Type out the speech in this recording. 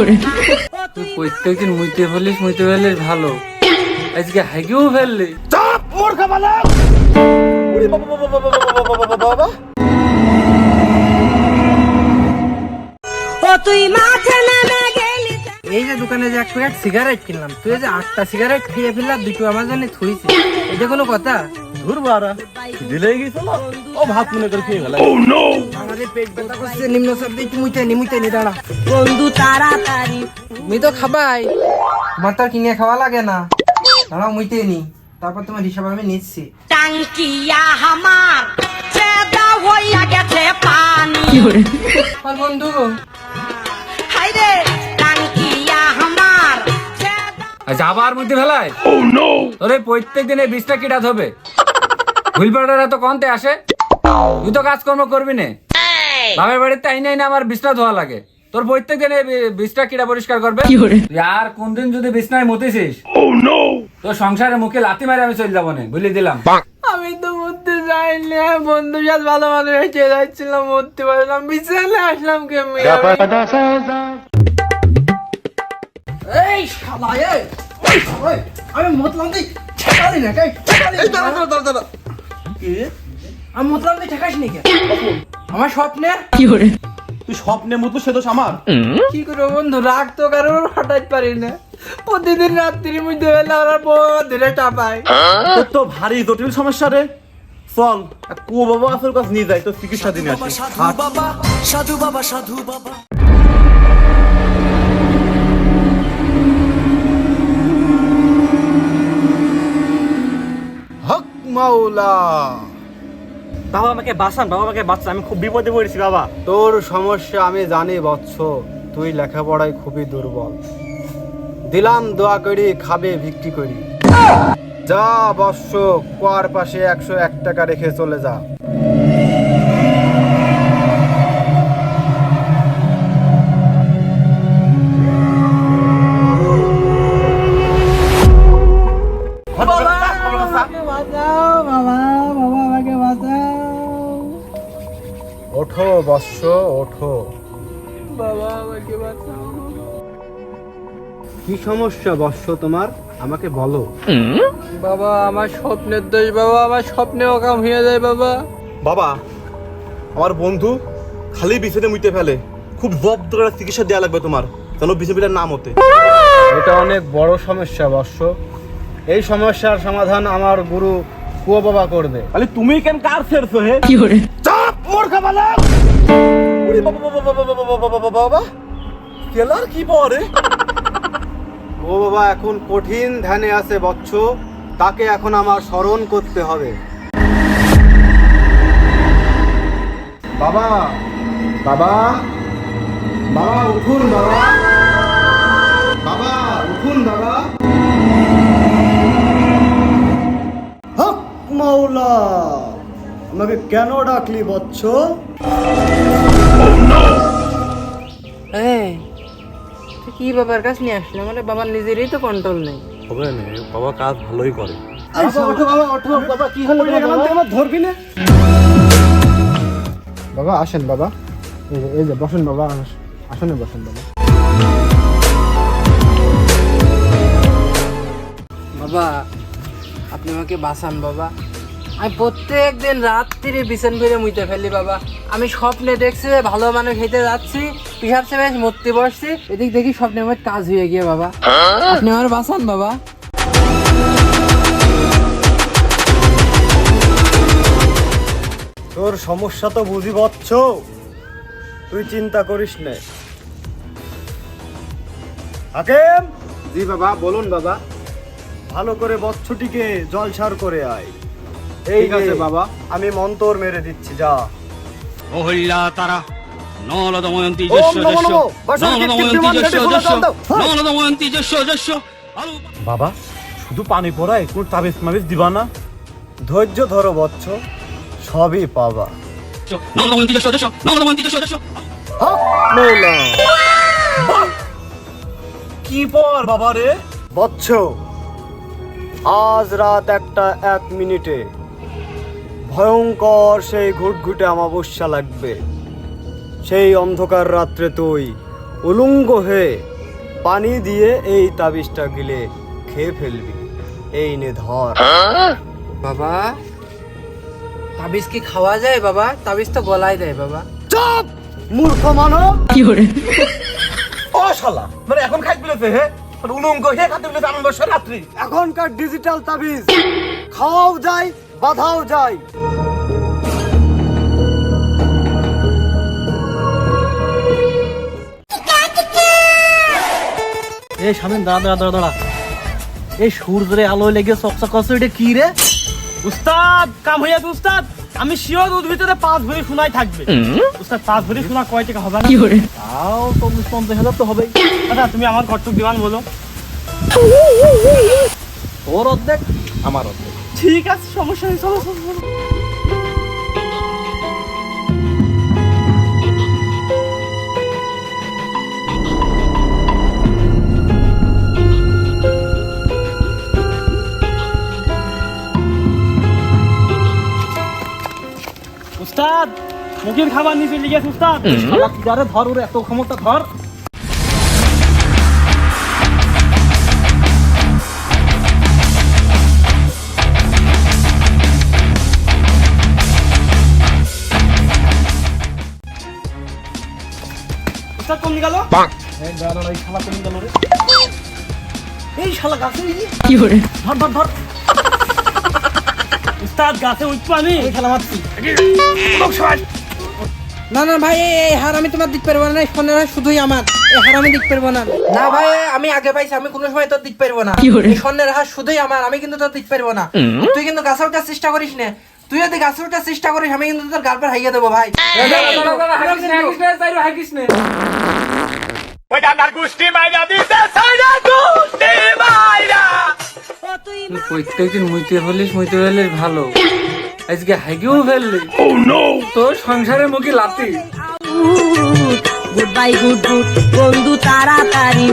তুই প্রত্যেকদিন মুইতে ফেলিস ভালো, আজকে হাগেও ফেললি। চাপ মূর্খা বালক! ওরে বাবা বাবা বাবা বাবা বাবা বাবা বাবা! এই যে দোকানে যে এক প্যাকেট সিগারেট কিনলাম, তুই যে 8টা সিগারেট খেয়ে ফেললা, দুটো আমার জন্য থুইছি, এটা কোনো কথা? ধুর বাড়া, দিলেই গেছিল ও ভাত মনে করে খেয়ে গেল। আমাদের পেট ব্যথা করছে, নিম্ন শব্দ একটু মুইতে নি দাঁড়া বন্ধু তাড়াতাড়ি। তুমি তো খাবাই, তোমার তো আর কিনে খাওয়া লাগে না, দাঁড়াও মুইতে নি, তারপর তোমার হিসাব আমি নিচ্ছি। টাঙ্কিয়া হামার চেদা হইয়া গেছে পানি। আর বন্ধু হাইরে টাঙ্কিয়া হামার আচ্ছা আবার মধ্যে ফেলায়। তোর প্রত্যেক দিনে 20টা কিটাত হবে, হুইলপাটারা তো কনতে আসে, তুই তো কাজকর্ম করবি না। বাবার বাড়িতে আইনে আইনে আমার বিছনা ধোয়া লাগে, তোর প্রত্যেক দিনে 20টা কিটা পরিষ্কার করবে। আর কোনদিন যদি বিছনায় মতিছিস, তোর সংসারের মুখে লাথি মারে আমি চলে যাবো না, বুঝলি দিলাম। আমি তো মরতে যাইনি, বন্ধুর সাথে ভালো ভালো হেঁটে যাচ্ছিলাম, মরতে পারলাম, বিছানে আসলাম কেমন? এই শালা, আমি মতলাম তুই ঠেকালি না, আমি মতলাম তুই ঠেকাস নি কেন? আমার স্বপ্নে তুই স্বপ্নে মতো সে দোষ আমার। কি করবো বন্ধু, রাগ তো কারোর হঠাৎ পারি না, প্রতিদিন রাত্রির মধ্যে বেলা ওরা ধরে চাপায়। তোর তো ভারী জটিল সমস্যা রে, চল কুয়ো বাবা আসল কাজ নিয়ে যাই, তোর চিকিৎসা দিনে আসি। সাধু বাবা সাধু বাবা। হক মাওলা, বাবা আমাকে বাঁচান, বাবা আমাকে বাঁচান, আমি খুব বিপদে পড়েছি বাবা। তোর সমস্যা আমি জানি বৎস, তুই লেখাপড়ায় খুবই দুর্বল, দিলাম দোয়া করি, খাবে ভিক্ষি করি। যা বৎস, কুয়ার পাশে 101 টাকা রেখে চলে যা। ওঠো বৎস, ওঠো। কি সমস্যা বৎস তোমার, আমাকে বলো। বাবা আমার স্বপ্নের দোষ বাবা, আমার স্বপ্নে অকাম হয়ে যায় বাবা। বাবা আমার বন্ধু খালি বিছানে মুইতে ফেলে, খুব জব্দ করে চিকিৎসা দেওয়া লাগবে তোমার, যেন বিছানার নাম হতে। এটা অনেক বড় সমস্যা বৎস, এই সমস্যার সমাধান আমার গুরু কুয়ো বাবা করবে। তাহলে তুমি কেন কার ছেড়ছো হে? চাপ মূর্খা বালক! ওরে বাবা বাবা বাবা বাবা বাবা বাবা বাবা! কেলার কি পরে? ও বাবা এখন কঠিন ধ্যানে আছে বৎস, তাকে এখন আমার স্মরণ করতে হবে। বাবা বাবা বাবা উঠুন, বাবা বাবা উঠুন, বাবা। হক মাওলা, আমাকে কেন ডাকলি বৎস? এই তুই কি বাবার কাছে নিয়ে আসলে, মানে বাবার নিজেরই তো কন্ট্রোল নেই। হবে না, বাবা কাজ ভালোই করে। ওঠো বাবা, ওঠো বাবা, কি হলো তোমার? ধরবি না বাবা, আসেন বাবা, এই যে বসেন বাবা, আসনে বসেন বাবা। বাবা আপনি আমাকে বাঁচান বাবা, আমি প্রত্যেক দিন রাত্রিরে বিছান ফিরে মুইতে ফেলি বাবা। আমি স্বপ্নে দেখছি ভালো মানুষ খেতে যাচ্ছি, পিসাব সে বেশ মরতে বসছি, এদিক দেখি স্বপ্নে আমার কাজ হয়ে গিয়ে বাবা, আপনি আমার বাঁচান বাবা। তোর সমস্যা তো বুঝি বৎস, তুই চিন্তা করিস না। হাকেম। জি বাবা, বলুন বাবা। ভালো করে বৎসটিকে জলসার করে আয়। এই আছে বাবা, আমি মন্তর মেরে দিচ্ছি, যা। অহল্যা তারা নল দময়ন্তী ওম যস্য নমো যস্য নমো, বাসন্তী নল দময়ন্তী কীর্তিমান যস্য রেডি, যস্য দাও, দাও। নল দময়ন্তী যস্য যস্য। বাবা শুধু পানি পড়ায়, কোন তাবিজ মাবিজ দিবা না? ধৈর্য ধরো বৎস, সবই পাবা। নল দময়ন্তী যস্য যস্য নল দময়ন্তী যস্য যস্য। হক মৌলা। কি পর বাবা রে? বৎস, আজ রাত 1টা 1 মিনিটে ভয়ঙ্কর সেই ঘুটঘুটে অমাবস্যা লাগবে। সেই অন্ধকার রাত্রে তুই উলঙ্গ হয়ে পানি দিয়ে এই তাবিজটা গিলে খেয়ে ফেলবি। এই নে ধর। বাবা তাবিজ কি খাওয়া যায় বাবা? তাবিজ তো গলায় দেয় বাবা। চুপ মূর্খ মানব। ও শালা মানে এখন খাই ফেলেছে হে উলঙ্গ হে খাতে ফেলেছে আনন্দ রাত্রি। এখনকার ডিজিটাল তাবিজ খাওয়াও যায় বাধাও যায়। এই শামিম দাঁড়া দাঁড়া দাঁড়া দাঁড়া, এই সূর্যের আলো লেগে চকচক করছে, এটা কি রে? উস্তাদ কাম হইয়া উস্তাদ, আমি শিওর ওর ভিতরে 5 ভরি সোনাই থাকবে। উস্তাদ 5 ভরি সোনা কয় টাকা হবে না? তাও 40-50 তো হবেই। আচ্ছা তুমি আমার কর্তব্য দিবান বলো। তোর অর্ধেক আমার অর্ধেক। ঠিক আছে সমস্যা নেই, চলো চলো চলো। উস্তাদ মুখের খাবার নিচে লিখে গেছে উস্তাদ। শালা কি জারে ধর, ওর এত ক্ষমতা ধর। উস্তাদ কম গেল। এই দাঁড়া এই শালা কম গেল রে। এই শালা গাছে কি করে? ধর ধর ধর। উস্তাদ গাছে উঠবো আমি, খেলা মারছি। না না ভাই এই হার আমি তোমার দিতে পারবো না, এই সোনার হার শুধুই আমার, এই হার আমি দিতে পারবো না। না ভাই আমি আগে পাইছি, আমি কোনো সময় তোর দিতে পারবো না। এই সোনার হার শুধুই আমার, আমি কিন্তু তোর দিতে পারবো না। তুই কিন্তু গাছে ওঠার চেষ্টা করিস না, তুই যদি গাছে ওঠার চেষ্টা করিস আমি কিন্তু তোর গাল পর হাইয়া দেবো ভাই। প্রত্যেকদিন মুইতে ফেলিস ভালো, আজকে হাগিও ফেললি। তোর সংসারের মুখে লাতি। গুড বাই গুড গুড বন্ধু তাড়াতাড়ি